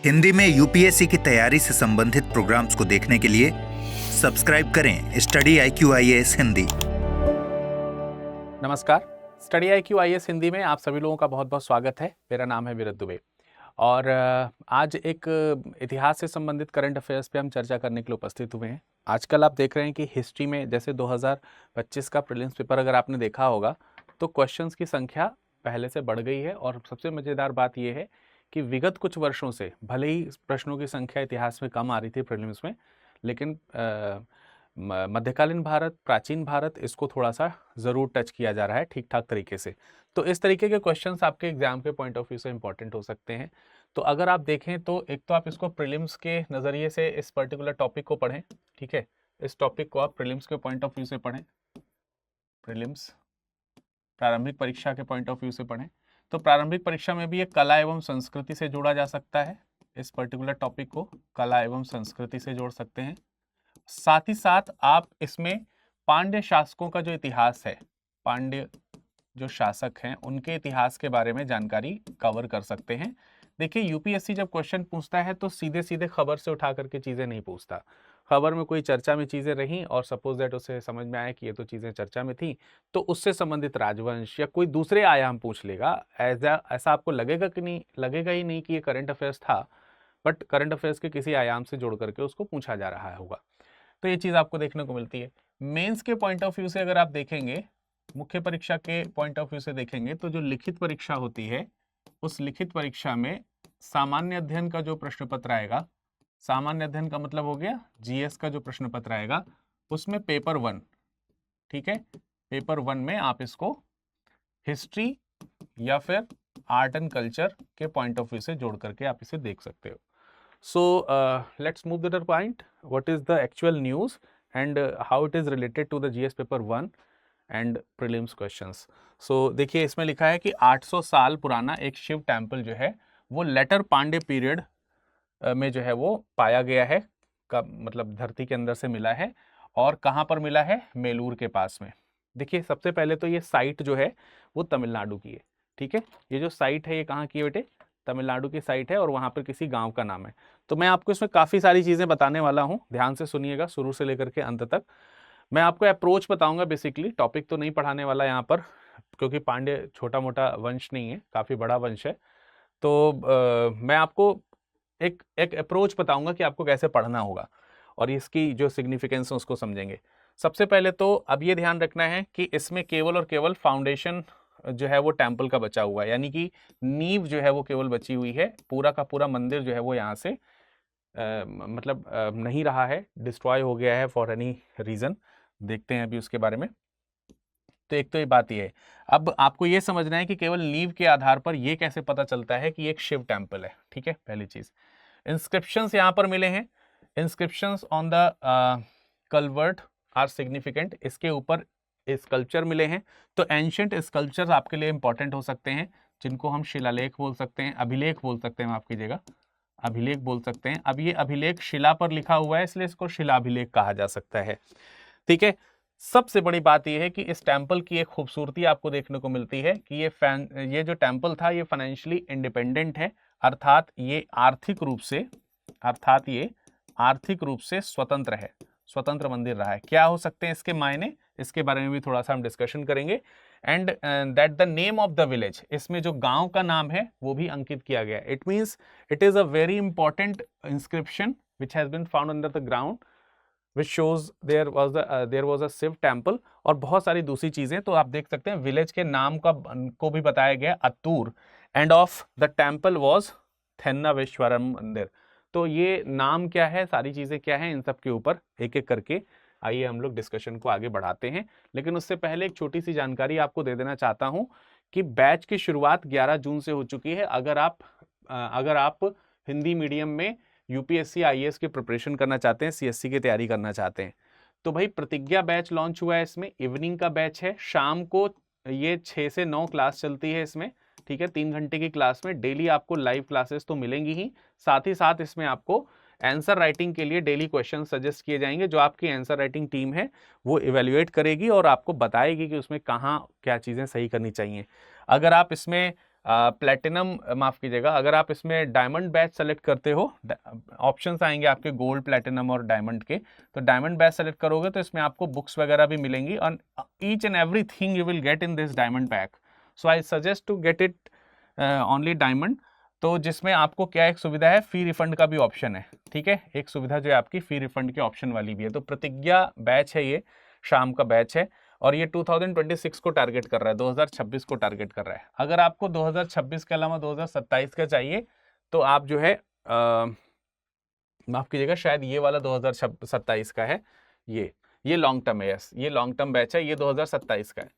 हिंदी में यूपीएससी की तैयारी से संबंधित प्रोग्राम्स को देखने के लिए सब्सक्राइब करें स्टडी IQ IAS हिंदी। नमस्कार, स्टडी IQ IAS हिंदी में आप सभी लोगों का बहुत बहुत स्वागत है। मेरा नाम है विरत दुबे और आज एक इतिहास से संबंधित करंट अफेयर्स पे हम चर्चा करने के लिए उपस्थित हुए हैं। आजकल आप देख रहे हैं कि हिस्ट्री में जैसे 2025 का प्रीलिम्स पेपर अगर आपने देखा होगा तो क्वेश्चंस की संख्या पहले से बढ़ गई है और सबसे मज़ेदार बात यह है कि विगत कुछ वर्षों से भले ही प्रश्नों की संख्या इतिहास में कम आ रही थी प्रीलिम्स में, लेकिन मध्यकालीन भारत, प्राचीन भारत, इसको थोड़ा सा ज़रूर टच किया जा रहा है ठीक ठाक तरीके से। तो इस तरीके के क्वेश्चंस आपके एग्जाम के पॉइंट ऑफ व्यू से इंपॉर्टेंट हो सकते हैं। तो अगर आप देखें तो एक तो आप इसको प्रीलिम्स के नज़रिए से इस पर्टिकुलर टॉपिक को पढ़ें, ठीक है। इस टॉपिक को आप प्रीलिम्स के पॉइंट ऑफ व्यू से पढ़ें, प्रीलिम्स प्रारंभिक परीक्षा के पॉइंट ऑफ व्यू से पढ़ें। तो प्रारंभिक परीक्षा में भी ये कला एवं संस्कृति से जोड़ा जा सकता है। इस पर्टिकुलर टॉपिक को कला एवं संस्कृति से जोड़ सकते हैं। साथ ही साथ आप इसमें पांड्य शासकों का जो इतिहास है, पांड्य जो शासक हैं उनके इतिहास के बारे में जानकारी कवर कर सकते हैं। देखिए, यूपीएससी जब क्वेश्चन पूछता है तो सीधे सीधे खबर से उठा करके चीज़ें नहीं पूछता। खबर में कोई चर्चा में चीज़ें रहीं और सपोज दैट उसे समझ में आया कि ये तो चीज़ें चर्चा में थी, तो उससे संबंधित राजवंश या कोई दूसरे आयाम पूछ लेगा। ऐसा आपको लगेगा कि नहीं, लगेगा ही नहीं कि ये करंट अफेयर्स था, बट करंट अफेयर्स के किसी आयाम से जोड़ करके उसको पूछा जा रहा होगा। तो ये चीज़ आपको देखने को मिलती है। मेंस के पॉइंट ऑफ व्यू से अगर आप देखेंगे, मुख्य परीक्षा के पॉइंट ऑफ व्यू से देखेंगे तो जो लिखित परीक्षा होती है, उस लिखित परीक्षा में सामान्य अध्ययन का जो प्रश्न पत्र आएगा, सामान्य अध्ययन का मतलब हो गया जीएस का जो प्रश्न पत्र आएगा, उसमें पेपर 1, ठीक है, पेपर 1 में आप इसको हिस्ट्री या फिर आर्ट एंड कल्चर के पॉइंट ऑफ व्यू से जोड़ करके आप इसे देख सकते हो। So let's move to the point. What is the actual news and how it is related to the GS paper 1 and prelims questions. So देखिए, इसमें लिखा है कि 800 साल पुराना एक शिव टेम्पल जो है वो लेटर पांडे पीरियड में जो है वो पाया गया है, का मतलब धरती के अंदर से मिला है। और कहाँ पर मिला है? मेलूर के पास में। देखिए, सबसे पहले तो ये साइट जो है वो तमिलनाडु की है, ठीक है। ये जो साइट है ये कहाँ की है बेटे? तमिलनाडु की साइट है और वहाँ पर किसी गांव का नाम है। तो मैं आपको इसमें काफ़ी सारी चीज़ें बताने वाला हूँ, ध्यान से सुनिएगा शुरू से लेकर के अंत तक। मैं आपको अप्रोच बताऊंगा, बेसिकली टॉपिक तो नहीं पढ़ाने वाला यहाँ पर, क्योंकि पांड्य छोटा मोटा वंश नहीं है, काफ़ी बड़ा वंश है। तो मैं आपको एक अप्रोच बताऊंगा कि आपको कैसे पढ़ना होगा और इसकी जो सिग्निफिकेंस है उसको समझेंगे। सबसे पहले तो अब ये ध्यान रखना है कि इसमें केवल और केवल फाउंडेशन जो है वो टेम्पल का बचा हुआ है, यानी कि नींव जो है वो केवल बची हुई है। पूरा का पूरा मंदिर जो है वो यहाँ से नहीं रहा है, डिस्ट्रॉय हो गया है फॉर एनी रीज़न। देखते हैं अभी उसके बारे में। तो एक तो ये बात ये है। अब आपको ये समझना है कि केवल नींव के आधार पर ये कैसे पता चलता है कि एक शिव टेम्पल है, ठीक है। पहली चीज़, इंस्क्रिप्शंस यहाँ पर मिले हैं। Inscriptions on the culvert are significant. इसके ऊपर स्कल्पचर मिले हैं। तो एंशिएंट स्कल्पचर्स आपके लिए इंपॉर्टेंट हो सकते हैं, जिनको हम शिलालेख बोल सकते हैं, अभिलेख बोल सकते हैं, माफ कीजिएगा, अभिलेख बोल सकते हैं। अब ये अभिलेख शिला पर लिखा हुआ है, इसलिए इसको शिलाभिलेख कहा जा सकता है, ठीक है। सबसे बड़ी बात यह है कि इस टेम्पल की एक खूबसूरती आपको देखने को मिलती है कि ये जो टेम्पल था ये फाइनेंशियली इंडिपेंडेंट है, अर्थात ये आर्थिक रूप से स्वतंत्र है, स्वतंत्र मंदिर रहा है। क्या हो सकते हैं इसके मायने, इसके बारे में भी थोड़ा सा हम डिस्कशन करेंगे। And that the name of the village, इसमें जो गांव का नाम है वो भी अंकित किया गया। It means it is a very important inscription which has been found under the ground which shows there was a Shiva temple, और बहुत सारी दूसरी चीजें। तो आप देख सकते हैं विलेज के नाम को भी बताया गया Attur, end of the temple was Thennaveshwaram मंदिर। तो ये नाम क्या है, सारी चीजें क्या है, इन सब के ऊपर एक एक करके आइए हम लोग डिस्कशन को आगे बढ़ाते हैं। लेकिन उससे पहले एक छोटी सी जानकारी आपको दे देना चाहता हूं कि बैच की शुरुआत 11 जून से हो चुकी है। अगर आप हिंदी मीडियम में यूपीएससी आईएएस की प्रिपरेशन करना चाहते हैं, सीएससी की तैयारी करना चाहते हैं, तो भाई प्रतिज्ञा बैच लॉन्च हुआ है। इसमें इवनिंग का बैच है, शाम को ये 6 से 9 क्लास चलती है इसमें, ठीक है। 3 घंटे की क्लास में डेली आपको लाइव क्लासेस तो मिलेंगी ही, साथ ही साथ इसमें आपको आंसर राइटिंग के लिए डेली क्वेश्चन सजेस्ट किए जाएंगे, जो आपकी आंसर राइटिंग टीम है वो इवेल्युएट करेगी और आपको बताएगी कि उसमें कहाँ क्या चीज़ें सही करनी चाहिए। अगर आप इसमें प्लेटिनम, माफ कीजिएगा, अगर आप इसमें डायमंड बैच सेलेक्ट करते हो, ऑप्शंस आएंगे आपके गोल्ड, प्लेटिनम और डायमंड के, तो डायमंड बैच सेलेक्ट करोगे तो इसमें आपको बुक्स वगैरह भी मिलेंगी, और each and everything you will get in this diamond pack. So I suggest to get it only diamond. तो जिसमें आपको क्या एक सुविधा है, फी रिफंड का भी ऑप्शन है, ठीक है, एक सुविधा जो है आपकी फी रिफंड के ऑप्शन वाली भी है। तो प्रतिज्ञा बैच है, ये शाम का बैच है, और ये 2026 को टारगेट कर रहा है, 2026 को टारगेट कर रहा है। अगर आपको 2026 के अलावा 2027 का चाहिए तो आप जो है माफ कीजिएगा, शायद ये वाला 2027 का है, ये लॉन्ग टर्म है, यस, ये लॉन्ग टर्म बैच है, ये 2027 का है,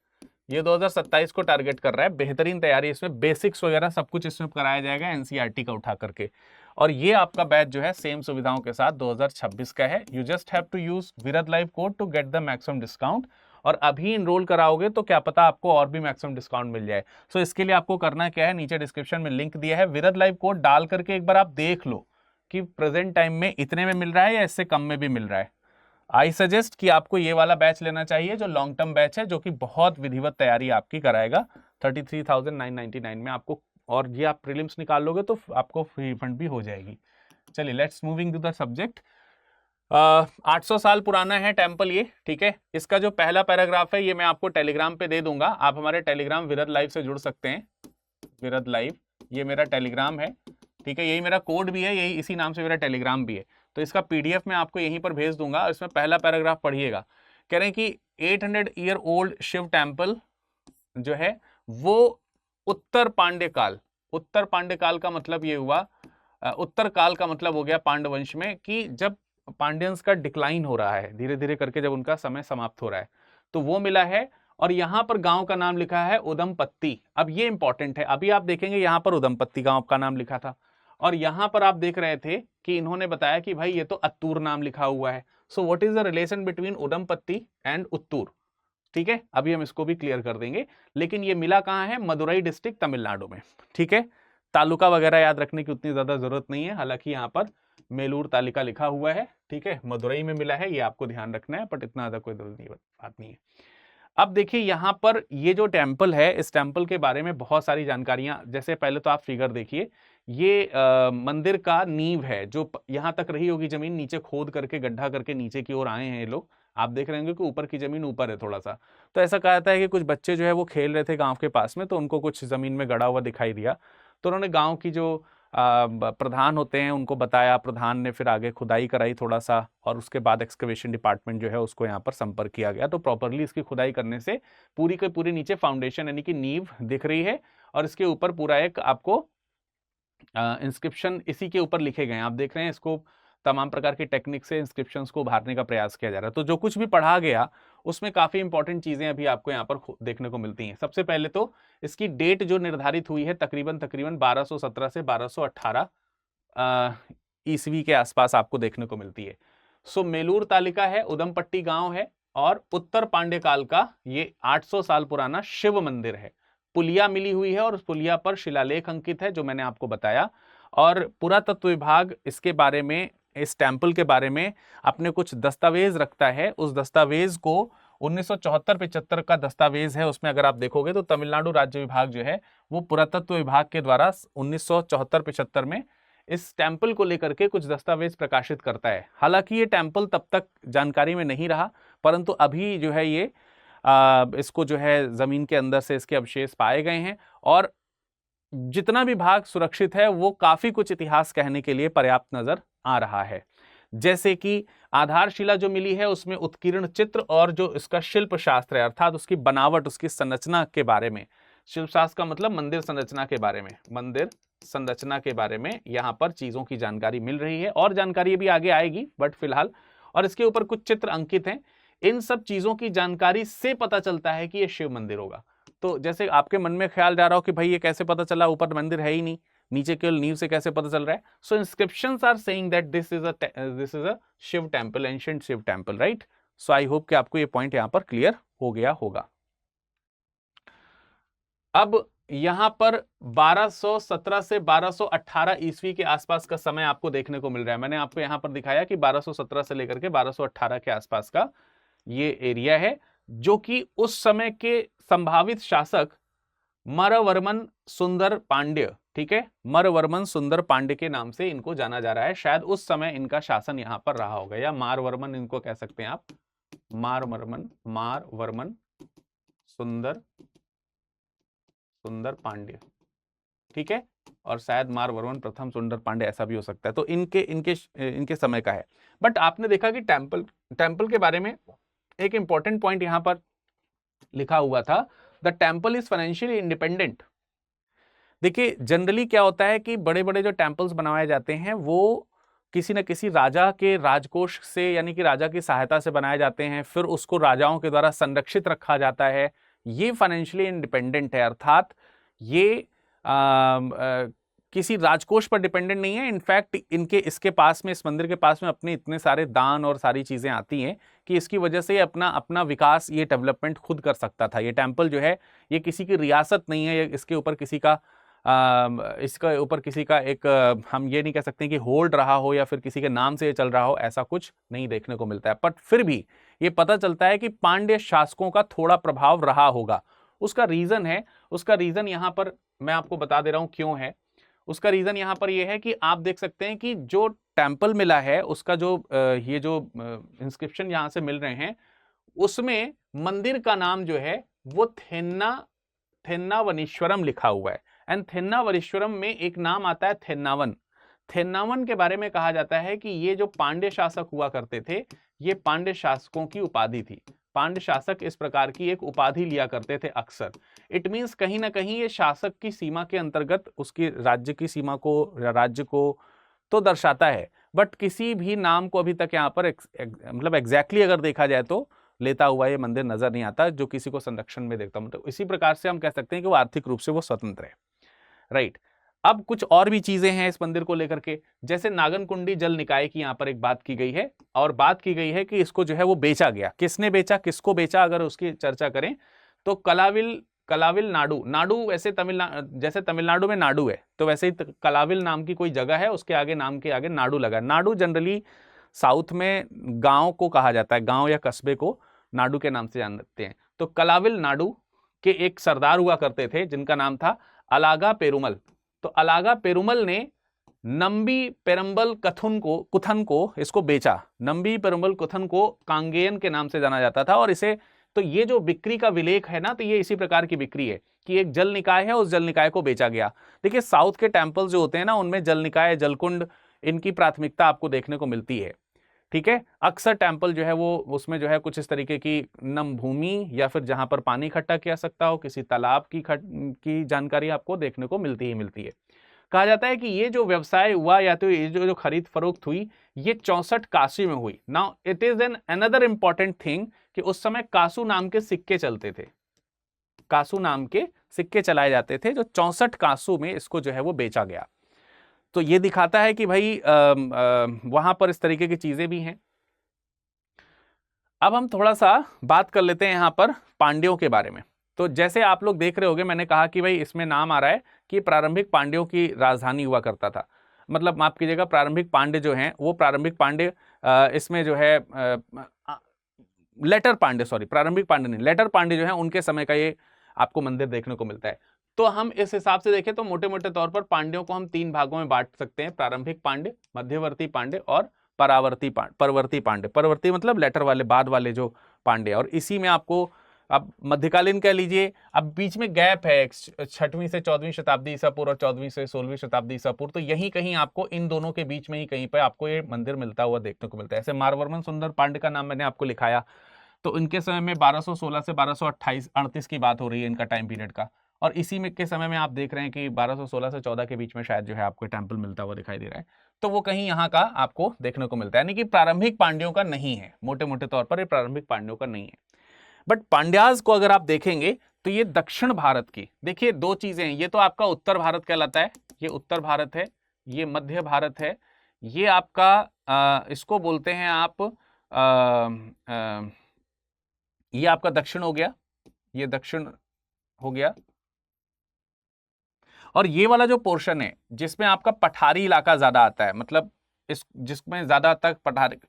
ये 2027 को टारगेट कर रहा है। बेहतरीन तैयारी, इसमें बेसिक्स वगैरह सब कुछ इसमें कराया जाएगा एनसीईआरटी का उठा करके। और ये आपका बैच जो है सेम सुविधाओं के साथ 2026 का है। You just have to use विरद live code to get the maximum discount, और अभी इनरोल कराओगे तो क्या पता आपको और भी मैक्सिमम डिस्काउंट मिल जाए। सो इसके लिए आपको करना क्या है, नीचे डिस्क्रिप्शन में लिंक दिया है, विरद लाइव कोड डाल करके एक बार आप देख लो कि प्रेजेंट टाइम में इतने में मिल रहा है या इससे कम में भी मिल रहा है। आई सजेस्ट कि आपको ये वाला बैच लेना चाहिए जो लॉन्ग टर्म बैच है, जो कि बहुत विधिवत तैयारी आपकी कराएगा 33,999 में आपको, और ये आप प्रीलिम्स निकाल लोगे तो आपको फ्री रिफंड भी हो जाएगी। चलिए let's moving to the subject. 800 साल पुराना है टेम्पल ये, ठीक है। इसका जो पहला पैराग्राफ है ये मैं आपको टेलीग्राम पे दे दूंगा, आप हमारे टेलीग्राम विरद लाइव से जुड़ सकते हैं। विरद लाइव, ये मेरा टेलीग्राम है, ठीक है, यही मेरा कोड भी है, यही इसी नाम से मेरा टेलीग्राम भी है। तो इसका पीडीएफ मैं आपको यहीं पर भेज दूंगा। इसमें पहला पैराग्राफ पढ़िएगा। कह रहे हैं कि 800 ईयर ओल्ड शिव टेम्पल जो है वो उत्तर पांड्य काल, उत्तर पांड्य काल का मतलब ये हुआ, उत्तर काल का मतलब हो गया पांडवंश में, कि जब पांड्यंस का डिक्लाइन हो रहा है धीरे धीरे करके, जब उनका समय समाप्त हो रहा है, तो वो मिला है। और यहां पर गांव का नाम लिखा है उदमपत्ती। अब ये इंपॉर्टेंट है, अभी आप देखेंगे यहां पर उदमपत्ती गांव का नाम लिखा था, और यहां पर आप देख रहे थे कि इन्होंने बताया कि भाई ये तो अत्तूर नाम लिखा हुआ है। So what is the relation between Udampatti and Uttur, ठीक है, अभी हम इसको भी क्लियर कर देंगे। लेकिन ये मिला कहां है, मदुरई डिस्ट्रिक्ट तमिलनाडु में, ठीक है। तालुका वगैरह याद रखने की उतनी ज्यादा जरूरत नहीं है, हालांकि यहाँ पर मेलूर तालिका लिखा हुआ है, ठीक है, मदुरई में मिला है, ये आपको ध्यान रखना है, बट इतना ज्यादा कोई बात नहीं है। अब देखिए यहाँ पर ये जो टेम्पल है, इस टेम्पल के बारे में बहुत सारी जानकारियां, जैसे पहले तो आप फिगर देखिए, ये मंदिर का नींव है, जो यहाँ तक रही होगी जमीन, नीचे खोद करके गड्ढा करके नीचे की ओर आए हैं ये लोग। आप देख रहे होंगे कि ऊपर की जमीन ऊपर है थोड़ा सा। तो ऐसा कहा जाता है कि कुछ बच्चे जो है वो खेल रहे थे गांव के पास में, तो उनको कुछ जमीन में गड़ा हुआ दिखाई दिया, तो उन्होंने गांव की जो प्रधान होते हैं उनको बताया, प्रधान ने फिर आगे खुदाई कराई थोड़ा सा, और उसके बाद एक्सकवेशन डिपार्टमेंट जो है उसको यहाँ पर संपर्क किया गया। तो प्रॉपरली इसकी खुदाई करने से पूरी के पूरी नीचे फाउंडेशन यानी कि नींव दिख रही है, और इसके ऊपर पूरा एक आपको इंस्क्रिप्शन इसी के ऊपर लिखे गए हैं। आप देख रहे हैं इसको तमाम प्रकार की टेक्निक से इंस्क्रिप्शंस को उभारने का प्रयास किया जा रहा है। तो जो कुछ भी पढ़ा गया उसमें काफी इंपॉर्टेंट चीजें अभी आपको यहाँ पर देखने को मिलती हैं। सबसे पहले तो इसकी डेट जो निर्धारित हुई है तकरीबन 1217 से 1218 ईस्वी के आसपास आपको देखने को मिलती है। सो मेलूर तालिका है, उदमपट्टी गांव है, और उत्तर पांड्य काल का ये 800 साल पुराना शिव मंदिर है। पुलिया मिली हुई है और उस पुलिया पर शिलालेख अंकित है जो मैंने आपको बताया। और पुरातत्व विभाग इसके बारे में, इस टेम्पल के बारे में अपने कुछ दस्तावेज रखता है। उस दस्तावेज को 1974-75 का दस्तावेज है, उसमें अगर आप देखोगे तो तमिलनाडु राज्य विभाग जो है वो पुरातत्व विभाग के द्वारा 1974-75 में इस टेम्पल को लेकर के कुछ दस्तावेज प्रकाशित करता है। हालांकि ये टेम्पल तब तक जानकारी में नहीं रहा, परंतु अभी जो है ये इसको जो है जमीन के अंदर से इसके अवशेष पाए गए हैं, और जितना भी भाग सुरक्षित है वो काफी कुछ इतिहास कहने के लिए पर्याप्त नजर आ रहा है। जैसे कि आधारशिला जो मिली है उसमें उत्कीर्ण चित्र और जो इसका शिल्प शास्त्र है, अर्थात उसकी बनावट, उसकी संरचना के बारे में, शिल्प शास्त्र का मतलब मंदिर संरचना के बारे में, मंदिर संरचना के बारे में यहाँ पर चीजों की जानकारी मिल रही है, और जानकारी भी आगे आएगी बट फिलहाल। और इसके ऊपर कुछ चित्र अंकित हैं। इन सब चीजों की जानकारी से पता चलता है कि यह शिव मंदिर होगा। तो जैसे आपके मन में ख्याल जा रहा हो कि भाई ये कैसे पता चला, ऊपर मंदिर है ही नहीं, नीचे केवल नींव से कैसे पता चल रहा है। So inscriptions are saying that this is a Shiva temple, ancient Shiva temple, right. So I hope कि आपको ये पॉइंट यहां पर क्लियर हो गया होगा। अब यहां पर 1217 से 1218 ईस्वी के आसपास का समय आपको देखने को मिल रहा है। मैंने आपको यहां पर दिखाया कि 1217 से लेकर के 1218 के आसपास का ये एरिया है, जो कि उस समय के संभावित शासक मरवर्मन सुंदर पांड्य, ठीक है, मरवर्मन सुंदर पांड्य के नाम से इनको जाना जा रहा है। शायद उस समय इनका शासन यहां पर रहा होगा, या मारवर्मन इनको कह सकते हैं आप, मारवर्मन सुंदर पांड्य, ठीक है, और शायद मारवर्मन प्रथम सुंदर पांड्य, ऐसा भी हो सकता है। तो इनके समय का है। बट आपने देखा कि टेम्पल के बारे में एक इंपॉर्टेंट पॉइंट यहां पर लिखा हुआ था, the temple is financially independent. देखिए जनरली क्या होता है कि बड़े बड़े जो टेम्पल्स बनाए जाते हैं वो किसी न किसी राजा के राजकोष से, यानी कि राजा की सहायता से बनाए जाते हैं, फिर उसको राजाओं के द्वारा संरक्षित रखा जाता है। ये फाइनेंशियली इंडिपेंडेंट है, अर्थात ये किसी राजकोष पर डिपेंडेंट नहीं है। इनफैक्ट इसके पास में, इस मंदिर के पास में अपने इतने सारे दान और सारी चीजें आती हैं कि इसकी वजह से अपना विकास, ये डेवलपमेंट खुद कर सकता था। ये टेम्पल जो है ये किसी की रियासत नहीं है, इसके ऊपर किसी का एक हम ये नहीं कह सकते कि होल्ड रहा हो या फिर किसी के नाम से ये चल रहा हो, ऐसा कुछ नहीं देखने को मिलता है। बट फिर भी ये पता चलता है कि पांड्य शासकों का थोड़ा प्रभाव रहा होगा। उसका रीजन यहां पर मैं आपको बता दे रहा हूं क्यों है। उसका रीजन यहां पर यह है कि आप देख सकते हैं कि जो टेम्पल मिला है उसका ये जो इंस्क्रिप्शन यहां से मिल रहे हैं, उसमें मंदिर का नाम जो है वो थेन्नावनीश्वरम लिखा हुआ है। एंड थेन्नावनीश्वरम में एक नाम आता है थेन्नावन के बारे में कहा जाता है कि ये जो पांड्य शासक हुआ करते थे, ये पांड्य शासकों की उपाधि थी। पांड्य शासक इस प्रकार की एक उपाधि लिया करते थे अक्सर। इट मींस कहीं ना कहीं ये शासक की सीमा के अंतर्गत उसकी राज्य की सीमा को, राज्य को तो दर्शाता है, बट किसी भी नाम को अभी तक यहाँ पर मतलब एग्जैक्टली अगर देखा जाए तो लेता हुआ ये मंदिर नजर नहीं आता, जो किसी को संरक्षण में देखता हूं। तो इसी प्रकार से हम कह सकते हैं कि वो आर्थिक रूप से वो स्वतंत्र है, राइट। अब कुछ और भी चीजें हैं इस मंदिर को लेकर के, जैसे नागनकुंडी जल निकाय की यहाँ पर एक बात की गई है, और बात की गई है कि इसको जो है वो बेचा गया। किसने बेचा, किसको बेचा, अगर उसकी चर्चा करें तो कलाविल नाडू वैसे जैसे तमिलनाडु में नाडू है, तो वैसे ही कलाविल नाम की कोई जगह है, उसके आगे नाम के आगे नाडू लगा। नाडू जनरली साउथ में गांव को कहा जाता है, गांव या कस्बे को नाडू के नाम से जानते हैं। तो कलाविल नाडू के एक सरदार हुआ करते थे जिनका नाम था अलागा पेरुमल। तो अलागा पेरुमल ने नंबी पेरम्बल कुथन को इसको बेचा। नंबी पेरुमल कुथन को कांगेयन के नाम से जाना जाता था, और इसे, तो ये जो बिक्री का विलेख है ना, तो ये इसी प्रकार की बिक्री है कि एक जल निकाय है, उस जल निकाय को बेचा गया। देखिए साउथ के टेम्पल जो होते हैं ना, उनमें जल निकाय, जलकुंड, इनकी प्राथमिकता आपको देखने को मिलती है, ठीक है। अक्सर टेम्पल जो है वो उसमें जो है कुछ इस तरीके की नम भूमि या फिर जहां पर पानी इकट्ठा किया सकता हो, किसी तालाब की जानकारी आपको देखने को मिलती है। कहा जाता है कि ये जो व्यवसाय हुआ या तो ये जो खरीद फरोख्त हुई, ये 64 काशी में हुई। Now it is an another important thing कि उस समय कासू नाम के सिक्के चलते थे, कासू नाम के सिक्के चलाए जाते थे, जो 64 कासू में इसको जो है वो बेचा गया। तो ये दिखाता है कि भाई वहां पर इस तरीके की चीजें भी हैं। अब हम थोड़ा सा बात कर लेते हैं यहां पर पांड्यों के बारे में। तो जैसे आप लोग देख रहे होंगे, मैंने कहा कि भाई इसमें नाम आ रहा है कि प्रारंभिक पांड्यों की राजधानी हुआ करता था, मतलब माफ कीजिएगा, प्रारंभिक पांड्य जो हैं वो प्रारंभिक पांड्य, इसमें जो है लेटर पांड्य, सॉरी प्रारंभिक पांड्य नहीं, लेटर पांड्य जो है उनके समय का ये आपको मंदिर देखने को मिलता है। तो हम इस हिसाब से देखें तो मोटे मोटे तौर पर पांड्यों को हम 3 भागों में बांट सकते हैं, प्रारंभिक पांड्य, मध्यवर्ती पांड्य और परवर्ती पांड्य। परवर्ती मतलब लेटर वाले, बाद वाले जो पांड्य, और इसी में आपको अब मध्यकालीन कह लीजिए। अब बीच में गैप है 6वीं से 14वीं शताब्दी ईसा पूर्व और 14वीं से 16वीं शताब्दी ईसा पूर्व, तो यहीं कहीं आपको इन दोनों के बीच में ही कहीं पर आपको ये मंदिर मिलता हुआ देखने को मिलता है। ऐसे मारवर्मन सुंदर पांड्य का नाम मैंने आपको लिखाया, तो इनके समय में 1216 से 1238 की बात हो रही है इनका टाइम पीरियड का, और इसी में के समय में आप देख रहे हैं कि 1216 से 14 के बीच में शायद जो है आपको टेम्पल मिलता हुआ दिखाई दे रहा है। तो वो कहीं यहाँ का आपको देखने को मिलता है, यानी कि प्रारंभिक पांड्यों का नहीं है, मोटे मोटे तौर पर ये प्रारंभिक पांड्यों का नहीं है। बट पांड्याज को अगर आप देखेंगे तो ये दक्षिण भारत की, देखिए 2 चीजें हैं, ये तो आपका उत्तर भारत कहलाता है, ये उत्तर भारत है, ये मध्य भारत है, ये आपका इसको बोलते हैं आप ये आपका दक्षिण हो गया, ये दक्षिण हो गया। और ये वाला जो पोर्शन है जिसमें आपका पठारी इलाका ज्यादा आता है, मतलब जिसमें ज्यादा तक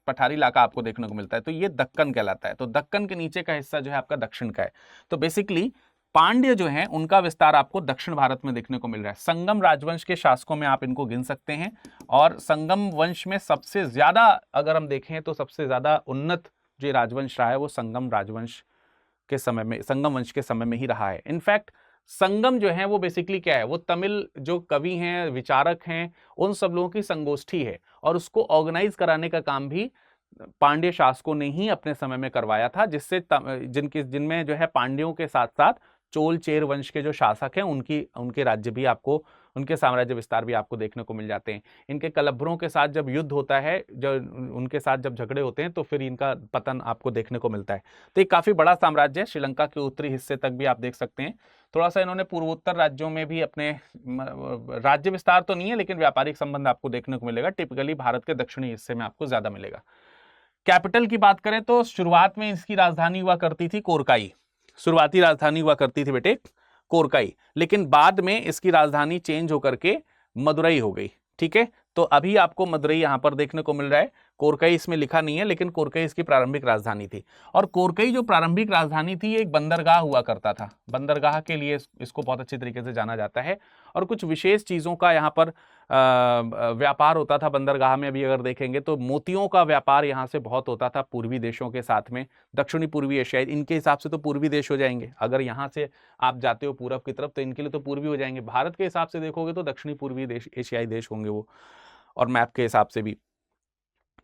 पठारी इलाका आपको देखने को मिलता है, तो ये दक्कन कहलाता है। तो दक्कन के नीचे का हिस्सा जो है आपका दक्षिण का है। तो बेसिकली पांड्य जो हैं उनका विस्तार आपको दक्षिण भारत में देखने को मिल रहा है। संगम राजवंश के शासकों में आप इनको गिन सकते हैं, और संगम वंश में सबसे ज्यादा अगर हम देखें तो सबसे ज्यादा उन्नत जो राजवंश रहा है वो संगम राजवंश के समय में, संगम वंश के समय में ही रहा है। इनफैक्ट संगम जो है वो बेसिकली क्या है, वो तमिल जो कवि हैं, विचारक हैं, उन सब लोगों की संगोष्ठी है, और उसको ऑर्गेनाइज कराने का काम भी पांड्य शासकों ने ही अपने समय में करवाया था, जिससे जिनमें जो है पांड्यों के साथ साथ चोल चेर वंश के जो शासक हैं उनके राज्य भी आपको, उनके साम्राज्य विस्तार भी आपको देखने को मिल जाते हैं। इनके कलभरों के साथ जब युद्ध होता है, जब उनके साथ जब झगड़े होते हैं, तो फिर इनका पतन आपको देखने को मिलता है। तो एक काफी बड़ा साम्राज्य है, श्रीलंका के उत्तरी हिस्से तक भी आप देख सकते हैं। थोड़ा सा इन्होंने पूर्वोत्तर राज्यों में भी अपने राज्य विस्तार तो नहीं है, लेकिन व्यापारिक संबंध आपको देखने को मिलेगा। टिपिकली भारत के दक्षिणी हिस्से में आपको ज्यादा मिलेगा। कैपिटल की बात करें तो शुरुआत में इसकी राजधानी हुआ करती थी कोरकाई, शुरुआती राजधानी हुआ करती थी बेटे कोरकाई, लेकिन बाद में इसकी राजधानी चेंज होकर के मदुरई हो गई। ठीक है, तो अभी आपको मदुरई यहां पर देखने को मिल रहा है। कोरकाई इसमें लिखा नहीं है, लेकिन कोरकाई इसकी प्रारंभिक राजधानी थी। और कोरकाई जो प्रारंभिक राजधानी थी, एक बंदरगाह हुआ करता था। बंदरगाह के लिए इसको बहुत अच्छी तरीके से जाना जाता है, और कुछ विशेष चीजों का यहाँ पर व्यापार होता था बंदरगाह में। अभी अगर देखेंगे तो मोतियों का व्यापार यहाँ से बहुत होता था पूर्वी देशों के साथ में, दक्षिणी पूर्वी एशियाई, इनके हिसाब से तो पूर्वी देश हो जाएंगे। अगर यहाँ से आप जाते हो पूरब की तरफ तो इनके लिए तो पूर्वी हो जाएंगे। भारत के हिसाब से देखोगे तो दक्षिणी पूर्वी देश, एशियाई देश होंगे वो, और मैप के हिसाब से भी।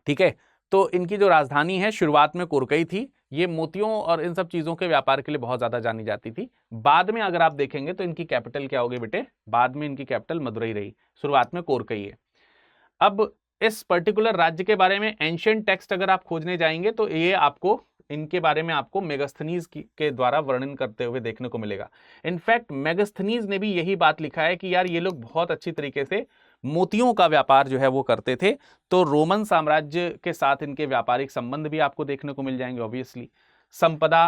ठीक है, तो इनकी जो राजधानी है शुरुआत में कोरकई थी। ये मोतियों और इन सब चीजों के व्यापार के लिए बहुत ज्यादा जानी जाती थी। बाद में अगर आप देखेंगे तो इनकी कैपिटल क्या होगी बेटे, बाद में इनकी कैपिटल मदुरई रही, शुरुआत में कोरकई है। अब इस पर्टिकुलर राज्य के बारे में एंशिएंट टेक्स्ट अगर आप खोजने जाएंगे तो ये आपको इनके बारे में आपको मेगास्थनीज के द्वारा वर्णन करते हुए देखने को मिलेगा। इनफैक्ट मेगास्थनीज ने भी यही बात लिखा है कि यार ये लोग बहुत अच्छी तरीके से मोतियों का व्यापार जो है वो करते थे। तो रोमन साम्राज्य के साथ इनके व्यापारिक संबंध भी आपको देखने को मिल जाएंगे। ऑब्वियसली संपदा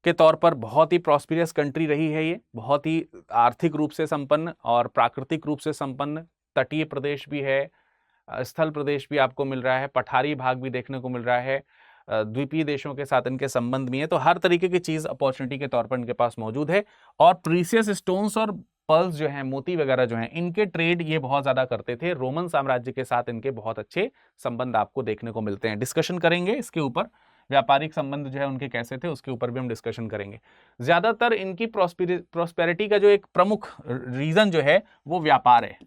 के तौर पर बहुत ही प्रॉस्पिरियस कंट्री रही है ये, बहुत ही आर्थिक रूप से संपन्न और प्राकृतिक रूप से संपन्न। तटीय प्रदेश भी है, स्थल प्रदेश भी आपको मिल रहा है, पठारी भाग भी देखने को मिल रहा है, द्वीपीय देशों के साथ इनके संबंध भी है। तो हर तरीके की चीज अपॉर्चुनिटी के तौर पर इनके पास मौजूद है। और प्रीसियस स्टोन्स और पर्ल्स जो हैं, मोती वगैरह जो हैं, इनके ट्रेड ये बहुत ज्यादा करते थे। रोमन साम्राज्य के साथ इनके बहुत अच्छे संबंध आपको देखने को मिलते हैं। डिस्कशन करेंगे इसके ऊपर, व्यापारिक संबंध जो है उनके कैसे थे उसके ऊपर भी हम डिस्कशन करेंगे। ज्यादातर इनकी प्रॉस्पेरिटी का जो एक प्रमुख रीजन जो है वो व्यापार है,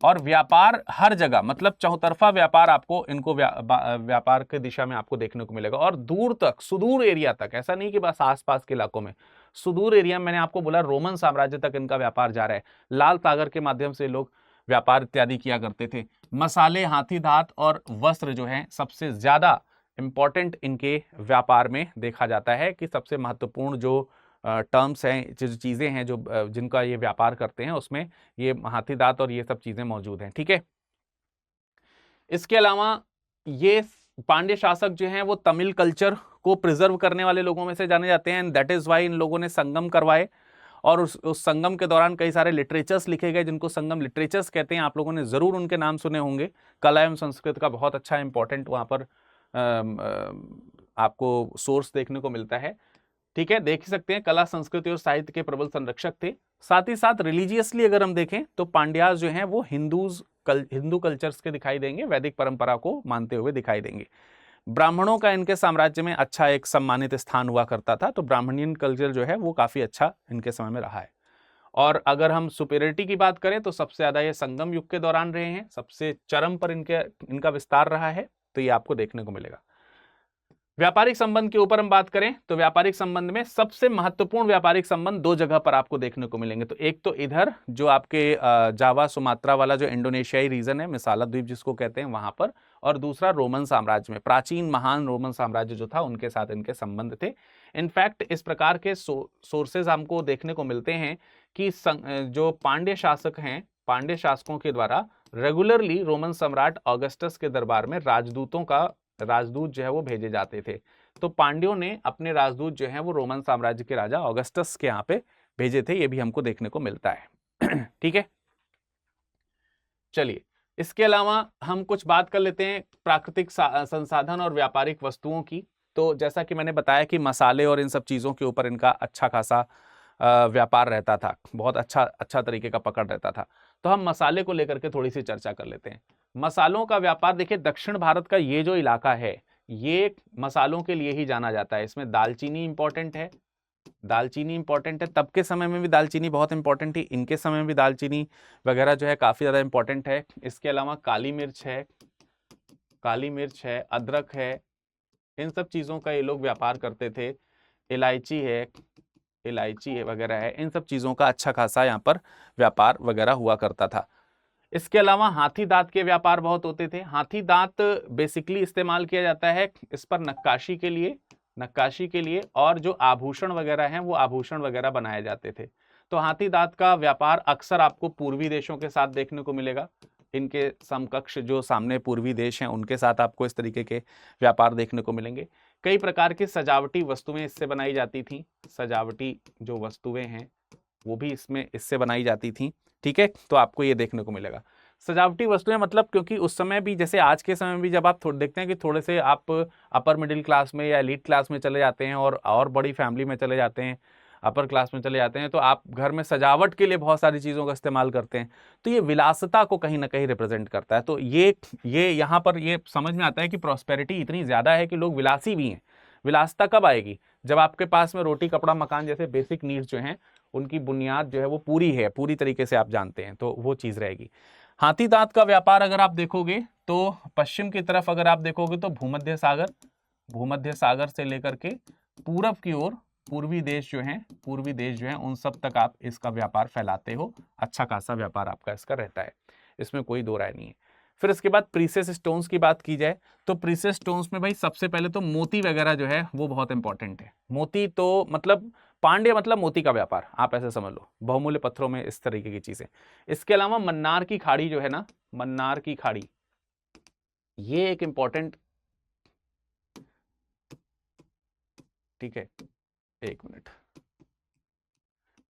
और व्यापार हर जगह, मतलब चौतरफा व्यापार आपको इनको व्यापार के दिशा में आपको देखने को मिलेगा। और दूर तक, सुदूर एरिया तक, ऐसा नहीं कि बस आसपास के इलाकों में, सुदूर एरिया में मैंने आपको बोला रोमन साम्राज्य तक इनका व्यापार जा रहा है। लाल सागर के माध्यम से लोग व्यापार इत्यादि किया करते थे। मसाले, हाथी दांत और वस्त्र जो है सबसे ज्यादा इंपॉर्टेंट इनके व्यापार में देखा जाता है कि सबसे महत्वपूर्ण जो टर्म्स हैं, जो चीजें हैं जो जिनका ये व्यापार करते हैं, उसमें ये हाथी दांत और ये सब चीजें मौजूद हैं। ठीक है, इसके अलावा ये पांड्य शासक जो हैं वो तमिल कल्चर को प्रिजर्व करने वाले लोगों में से जाने जाते हैं। दैट इज वाई इन लोगों ने संगम करवाए, और उस संगम के दौरान कई सारे लिटरेचर्स लिखे गए जिनको संगम लिटरेचर्स कहते हैं। आप लोगों ने जरूर उनके नाम सुने होंगे। कला एवं संस्कृत का बहुत अच्छा इंपॉर्टेंट वहां पर आपको सोर्स देखने को मिलता है। ठीक है, देख सकते हैं कला, संस्कृति और साहित्य के प्रबल संरक्षक थे। साथ ही साथ रिलीजियसली अगर हम देखें तो पांड्यास जो हैं वो हिंदू कल्चर्स के दिखाई देंगे, वैदिक परंपरा को मानते हुए दिखाई देंगे। ब्राह्मणों का इनके साम्राज्य में अच्छा एक सम्मानित स्थान हुआ करता था, तो ब्राह्मणियन कल्चर जो है वो काफी अच्छा इनके समय में रहा है। और अगर हम सुपेरियरिटी की बात करें तो सबसे ज्यादा ये संगम युग के दौरान रहे हैं, सबसे चरम पर इनका विस्तार रहा है, तो ये आपको देखने को मिलेगा। व्यापारिक संबंध के ऊपर हम बात करें तो व्यापारिक संबंध में सबसे महत्वपूर्ण व्यापारिक संबंध दो जगह पर आपको देखने को मिलेंगे। तो एक तो इधर जो आपके जावा सुमात्रा वाला जो इंडोनेशियाई रीजन है, मिसाला द्वीप जिसको कहते हैं, वहां पर, और दूसरा रोमन साम्राज्य में, प्राचीन महान रोमन साम्राज्य जो था उनके साथ इनके संबंध थे। इनफैक्ट इस प्रकार के सोर्सेज हमको देखने को मिलते हैं कि जो पांड्य शासक हैं, पांड्य शासकों के द्वारा रेगुलरली रोमन सम्राट ऑगस्टस के दरबार में राजदूत जो है वो भेजे जाते थे। तो पांड्यों ने अपने राजदूत जो है वो रोमन साम्राज्य के राजा ऑगस्टस के यहाँ पे भेजे थे, ये भी हमको देखने को मिलता है। ठीक है, चलिए इसके अलावा हम कुछ बात कर लेते हैं प्राकृतिक संसाधन और व्यापारिक वस्तुओं की। तो जैसा कि मैंने बताया कि मसाले और इन सब चीजों के ऊपर इनका अच्छा खासा व्यापार रहता था, बहुत अच्छा तरीके का पकड़ रहता था। तो हम मसाले को लेकर के थोड़ी सी चर्चा कर लेते हैं। मसालों का व्यापार देखिए, दक्षिण भारत का ये जो इलाका है ये मसालों के लिए ही जाना जाता है। इसमें दालचीनी इंपॉर्टेंट है, दालचीनी इंपॉर्टेंट है, तब के समय में भी दालचीनी बहुत इंपॉर्टेंट थी, इनके समय में भी दालचीनी वगैरह जो है काफी ज्यादा इंपॉर्टेंट है। इसके अलावा काली मिर्च है, काली मिर्च है, अदरक है, इन सब चीजों का ये लोग व्यापार करते थे। इलायची है, इलायची है वगैरह है, इन सब चीजों का अच्छा खासा यहाँ पर व्यापार वगैरह हुआ करता था। इसके अलावा हाथी दांत के व्यापार बहुत होते थे। हाथी दांत बेसिकली इस्तेमाल किया जाता है इस पर नक्काशी के लिए, नक्काशी के लिए, और जो आभूषण वगैरह हैं वो आभूषण वगैरह बनाए जाते थे। तो हाथी दांत का व्यापार अक्सर आपको पूर्वी देशों के साथ देखने को मिलेगा। इनके समकक्ष जो सामने पूर्वी देश हैं उनके साथ आपको इस तरीके के व्यापार देखने को मिलेंगे। कई प्रकार की सजावटी वस्तुएं इससे बनाई जाती थी, सजावटी जो वस्तुएं हैं वो भी इससे बनाई जाती थी। ठीक है, तो आपको ये देखने को मिलेगा सजावटी वस्तुएं, मतलब क्योंकि उस समय भी जैसे आज के समय में भी जब आप देखते हैं कि थोड़े से आप अपर मिडिल क्लास में या एलीट क्लास में चले जाते हैं और बड़ी फैमिली में चले जाते हैं, अपर क्लास में चले जाते हैं, तो आप घर में सजावट के लिए बहुत सारी चीज़ों का इस्तेमाल करते हैं। तो ये विलासिता को कहीं ना कहीं रिप्रेजेंट करता है। तो ये यहाँ पर ये समझ में आता है कि प्रॉस्पेरिटी इतनी ज़्यादा है कि लोग विलासी भी हैं। विलासिता कब आएगी? जब आपके पास में रोटी कपड़ा मकान जैसे बेसिक नीड्स जो हैं उनकी बुनियाद जो है वो पूरी है, पूरी तरीके से आप जानते हैं, तो वो चीज़ रहेगी। हाथी दांत का व्यापार अगर आप देखोगे तो पश्चिम की तरफ अगर आप देखोगे तो भूमध्य सागर से लेकर के पूरब की ओर पूर्वी देश जो हैं उन सब तक आप इसका व्यापार फैलाते हो। अच्छा खासा व्यापार आपका इसका रहता है, इसमें कोई दो राय नहीं है। फिर इसके बाद प्रीसियस स्टोन्स की बात की जाए तो प्रीसियस स्टोन्स में भाई सबसे पहले तो मोती वगैरह जो है वो बहुत इंपॉर्टेंट है। मोती तो मतलब पांड्य मतलब मोती का व्यापार, आप ऐसे समझ लो, बहुमूल्य पत्थरों में इस तरीके की चीजें। इसके अलावा मन्नार की खाड़ी जो है ना, मन्नार की खाड़ी, ये एक इंपॉर्टेंट, ठीक है एक मिनट,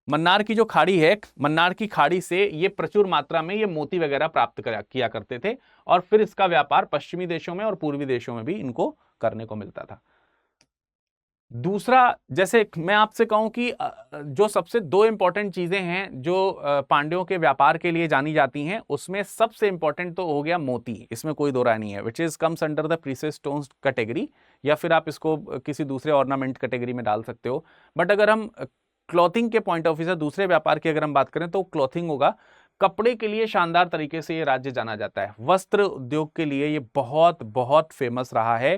मन्नार की जो खाड़ी है, मन्नार की खाड़ी से ये प्रचुर मात्रा में ये मोती वगैरह प्राप्त किया करते थे, और फिर इसका व्यापार पश्चिमी देशों में और पूर्वी देशों में भी इनको करने को मिलता था। दूसरा, जैसे मैं आपसे कहूं कि जो सबसे दो इंपॉर्टेंट चीजें हैं जो पांड्यों के व्यापार के लिए जानी जाती हैं, उसमें सबसे इंपॉर्टेंट तो हो गया मोती, इसमें कोई दो राय नहीं है, which is comes under the precious stones category, या फिर आप इसको किसी दूसरे ऑर्नामेंट कैटेगरी में डाल सकते हो। बट अगर हम क्लॉथिंग के पॉइंट ऑफ व्यू से दूसरे व्यापार की अगर हम बात करें तो क्लॉथिंग होगा। कपड़े के लिए शानदार तरीके से ये राज्य जाना जाता है, वस्त्र उद्योग के लिए ये बहुत बहुत फेमस रहा है।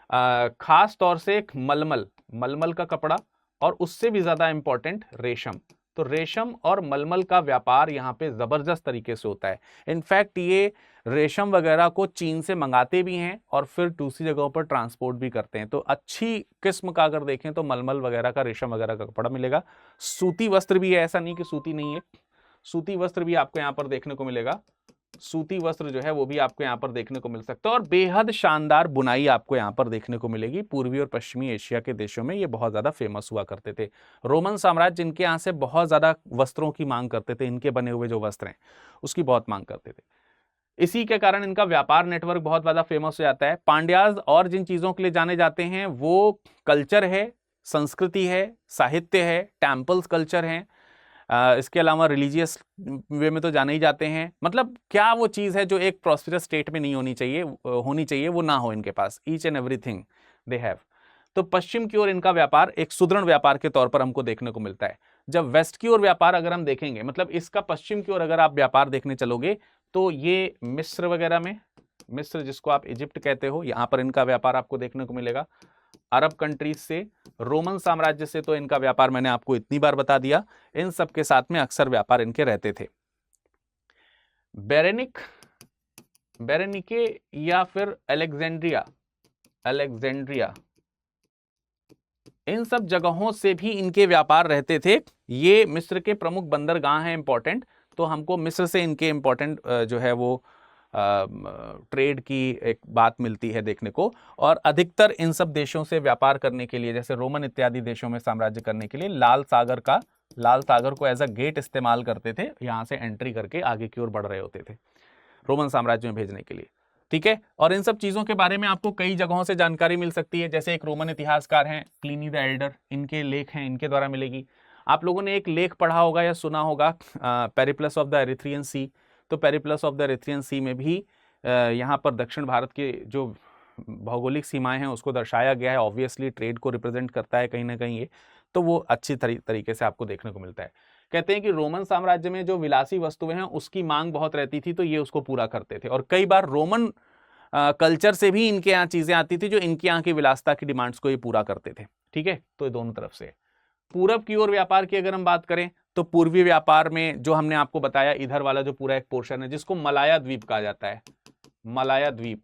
खास तौर से एक मलमल का कपड़ा, और उससे भी ज्यादा इंपॉर्टेंट रेशम। तो रेशम और मलमल का व्यापार यहाँ पे जबरदस्त तरीके से होता है। इनफैक्ट ये रेशम वगैरह को चीन से मंगाते भी हैं और फिर दूसरी जगहों पर ट्रांसपोर्ट भी करते हैं। तो अच्छी किस्म का अगर देखें तो मलमल वगैरह का, रेशम वगैरह का कपड़ा मिलेगा। सूती वस्त्र भी है, ऐसा नहीं कि सूती नहीं है, सूती वस्त्र भी आपको यहाँ पर देखने को मिलेगा। सूती वस्त्र जो है वो भी आपको यहाँ पर देखने को मिल सकता है, और बेहद शानदार बुनाई आपको यहाँ पर देखने को मिलेगी। पूर्वी और पश्चिमी एशिया के देशों में ये बहुत ज्यादा फेमस हुआ करते थे। रोमन साम्राज्य जिनके यहाँ से बहुत ज्यादा वस्त्रों की मांग करते थे, इनके बने हुए जो वस्त्र हैं उसकी बहुत मांग करते थे, इसी के कारण इनका व्यापार नेटवर्क बहुत ज्यादा फेमस हो जाता है। पांड्याज और जिन चीजों के लिए जाने जाते हैं वो कल्चर है, संस्कृति है, साहित्य है, टेम्पल्स कल्चर है, इसके अलावा रिलीजियस वे में तो जाने ही जाते हैं। मतलब क्या वो चीज़ है जो एक प्रॉस्पेरस स्टेट में नहीं होनी चाहिए वो ना हो इनके पास, each and everything they have. तो पश्चिम की ओर इनका व्यापार एक सुदृढ़ व्यापार के तौर पर हमको देखने को मिलता है। जब वेस्ट की ओर व्यापार अगर हम देखेंगे, मतलब इसका पश्चिम की ओर अगर आप व्यापार देखने चलोगे तो ये मिस्र वगैरह में, मिस्र जिसको आप इजिप्ट कहते हो, यहां पर इनका व्यापार आपको देखने को मिलेगा। अरब कंट्रीज से, रोमन साम्राज्य से तो इनका व्यापार मैंने आपको इतनी बार बता दिया, इन सब के साथ में अक्सर व्यापार इनके रहते थे। बेरेनिके या फिर अलेक्जेंड्रिया, इन सब जगहों से भी इनके व्यापार रहते थे। ये मिस्र के प्रमुख बंदरगाह हैं इंपॉर्टेंट, तो हमको मिस्र से इनके इंपॉर्टेंट जो है वो ट्रेड की एक बात मिलती है देखने को। और अधिकतर इन सब देशों से व्यापार करने के लिए, जैसे रोमन इत्यादि देशों में साम्राज्य करने के लिए लाल सागर को एज अ गेट इस्तेमाल करते थे, यहां से एंट्री करके आगे की ओर बढ़ रहे होते थे रोमन साम्राज्य में भेजने के लिए। ठीक है, और इन सब चीजों के बारे में आपको कई जगहों से जानकारी मिल सकती है। जैसे एक रोमन इतिहासकार हैं प्लिनी द एल्डर, इनके लेख हैं, इनके द्वारा मिलेगी। आप लोगों ने एक लेख पढ़ा होगा या सुना होगा पेरिप्लस ऑफ द एरिथ्रियन सी। तो पेरिप्लस ऑफ द एरिथ्रियन सी में भी यहाँ पर दक्षिण भारत के जो भौगोलिक सीमाएं हैं उसको दर्शाया गया है। ऑब्वियसली ट्रेड को रिप्रेजेंट करता है कहीं ना कहीं ये, तो वो अच्छी तरीके से आपको देखने को मिलता है। कहते हैं कि रोमन साम्राज्य में जो विलासी वस्तुएं हैं उसकी मांग बहुत रहती थी, तो ये उसको पूरा करते थे। और कई बार रोमन कल्चर से भी इनके यहाँ चीजें आती थी जो इनके यहाँ की विलासता की डिमांड्स को ये पूरा करते थे। ठीक है, तो ये दोनों तरफ से। पूरब की ओर व्यापार की अगर हम बात करें तो पूर्वी व्यापार में जो हमने आपको बताया, इधर वाला जो पूरा एक पोर्शन है जिसको मलाया द्वीप कहा जाता है, मलाया द्वीप।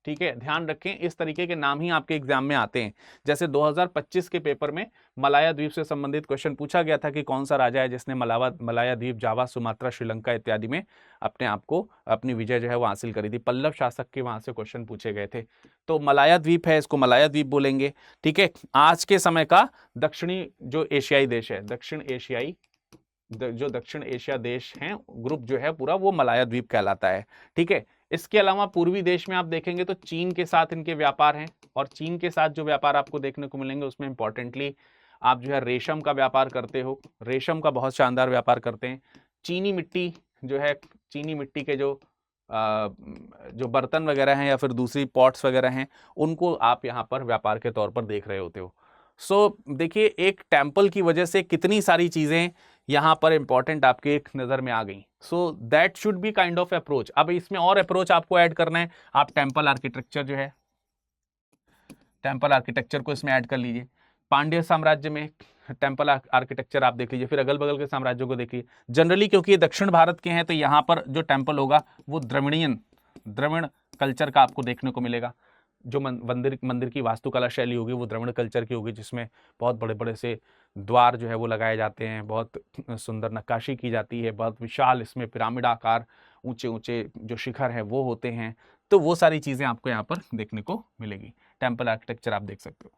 ठीक है, ध्यान रखें इस तरीके के नाम ही आपके एग्जाम में आते हैं। जैसे 2025 के पेपर में मलाया द्वीप से संबंधित क्वेश्चन पूछा गया था कि कौन सा राजा है जिसने मलाया द्वीप, जावा, सुमात्रा, श्रीलंका इत्यादि में अपने आप को अपनी विजय जो है वो हासिल करी थी। पल्लव शासक के वहां से क्वेश्चन पूछे गए थे। तो मलाया द्वीप है, इसको मलाया द्वीप बोलेंगे। ठीक है, आज के समय का दक्षिणी जो एशियाई देश है, दक्षिण एशिया देश हैं, ग्रुप जो है पूरा वो मलाया द्वीप कहलाता है। ठीक है, इसके अलावा पूर्वी देश में आप देखेंगे तो चीन के साथ इनके व्यापार हैं, और चीन के साथ जो व्यापार आपको देखने को मिलेंगे उसमें इंपॉर्टेंटली आप जो है रेशम का व्यापार करते हो, रेशम का बहुत शानदार व्यापार करते हैं। चीनी मिट्टी जो है, चीनी मिट्टी के जो बर्तन वगैरह हैं या फिर दूसरी पॉट्स वगैरह हैं उनको आप यहाँ पर व्यापार के तौर पर देख रहे होते हो। सो देखिए एक टेम्पल की वजह से कितनी सारी चीजें यहाँ पर इंपॉर्टेंट आपके एक नजर में आ गई। So that should be kind of approach. अब इसमें और अप्रोच आपको ऐड करना है, आप टेम्पल आर्किटेक्चर जो है, टेम्पल आर्किटेक्चर को इसमें ऐड कर लीजिए। पांड्य साम्राज्य में टेम्पल आर्किटेक्चर आप देख लीजिए, फिर अगल बगल के साम्राज्यों को देखिए। जनरली क्योंकि ये दक्षिण भारत के हैं तो यहाँ पर जो टेम्पल होगा वो द्रविड़ कल्चर का आपको देखने को मिलेगा। जो मंदिर की वास्तुकला शैली होगी वो द्रविड़ कल्चर की होगी, जिसमें बहुत बड़े बड़े से द्वार जो है वो लगाए जाते हैं, बहुत सुंदर नक्काशी की जाती है, बहुत विशाल इसमें पिरामिड आकार, ऊंचे ऊंचे जो शिखर है वो होते हैं। तो वो सारी चीज़ें आपको यहाँ पर देखने को मिलेगी। टेम्पल आर्किटेक्चर आप देख सकते हो।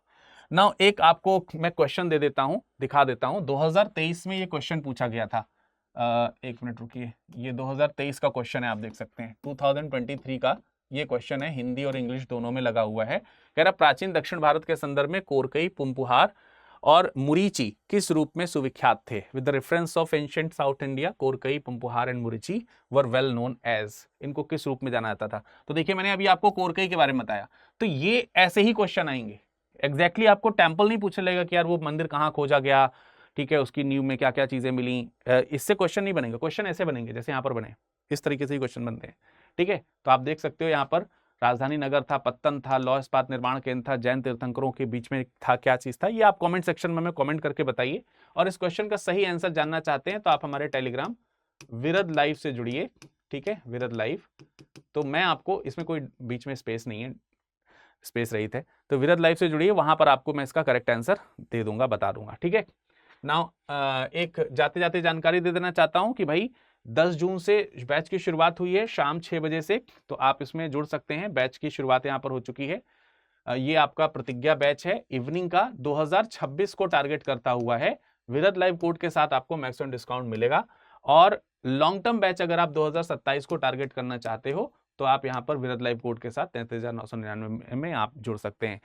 नाउ एक आपको मैं क्वेश्चन दे देता हूँ, दिखा देता हूँ। 2023 में ये क्वेश्चन पूछा गया था। एक मिनट रुकिए, ये 2023 का क्वेश्चन है, आप देख सकते हैं। 2023 का ये क्वेश्चन है, हिंदी और इंग्लिश दोनों में लगा हुआ है। कह रहा प्राचीन दक्षिण भारत के संदर्भ में कोरकई, पुम्पुहार और मुरीची किस रूप में सुविख्यात थे? With the reference of ancient South India, Korkai, Poompuhar and Murichi were well known as. इनको किस रूप में जाना जाता था? तो देखिए मैंने अभी आपको कोरकई के बारे में बताया, तो ये ऐसे ही क्वेश्चन आएंगे। एग्जैक्टली आपको टेम्पल नहीं पूछ लेगा कि यार वो मंदिर कहाँ खोजा गया, ठीक है, उसकी नींव में क्या क्या चीजें मिली, इससे क्वेश्चन नहीं बनेगा। क्वेश्चन ऐसे बनेंगे जैसे यहाँ पर बने, इस तरीके से ही क्वेश्चन बनते हैं। ठीक है, तो आप देख सकते हो यहाँ पर राजधानी नगर था, पत्तन था, लौह इस्पात निर्माण केंद्र था, जैन तीर्थंकरों के बीच में था, क्या चीज था, ये आप कमेंट सेक्शन में हमें कमेंट करके बताइए। और इस क्वेश्चन का सही आंसर जानना चाहते हैं तो आप हमारे टेलीग्राम विरद लाइव से जुड़िए। ठीक है, विरद लाइव, तो मैं आपको इसमें कोई बीच में स्पेस नहीं है, स्पेस रहित है, तो विरद लाइव से जुड़िए, वहां पर आपको मैं इसका करेक्ट आंसर दे दूंगा, बता दूंगा। ठीक है, नाउ एक जाते जाते जानकारी दे देना चाहता हूं कि भाई 10 जून से बैच की शुरुआत हुई है शाम 6 बजे से, तो आप इसमें जुड़ सकते हैं। बैच की शुरुआत यहाँ पर हो चुकी है। ये आपका प्रतिज्ञा बैच है, इवनिंग का 2026 को टारगेट करता हुआ है। विरद लाइव कोड के साथ आपको मैक्सिमम डिस्काउंट मिलेगा। और लॉन्ग टर्म बैच अगर आप 2027 को टारगेट करना चाहते हो तो आप यहाँ पर विरद लाइव कोड के साथ 33,999 में आप जुड़ सकते हैं।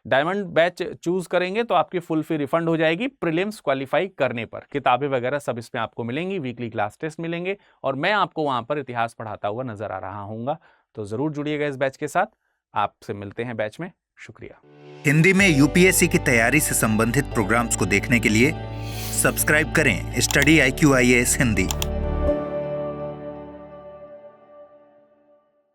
डायमंड बैच चूज करेंगे तो आपकी फुल फी रिफंड हो जाएगी प्रीलिम्स क्वालिफाई करने पर। किताबें वगैरह सब इसमें आपको मिलेंगी, वीकली क्लास टेस्ट मिलेंगे, और मैं आपको वहां पर इतिहास पढ़ाता हुआ नजर आ रहा हूँगा। तो जरूर जुड़िएगा इस बैच के साथ। आपसे मिलते हैं बैच में। शुक्रिया। हिंदी में यूपीएससी की तैयारी से संबंधित प्रोग्राम्स को देखने के लिए सब्सक्राइब करें स्टडी IQ IAS हिंदी।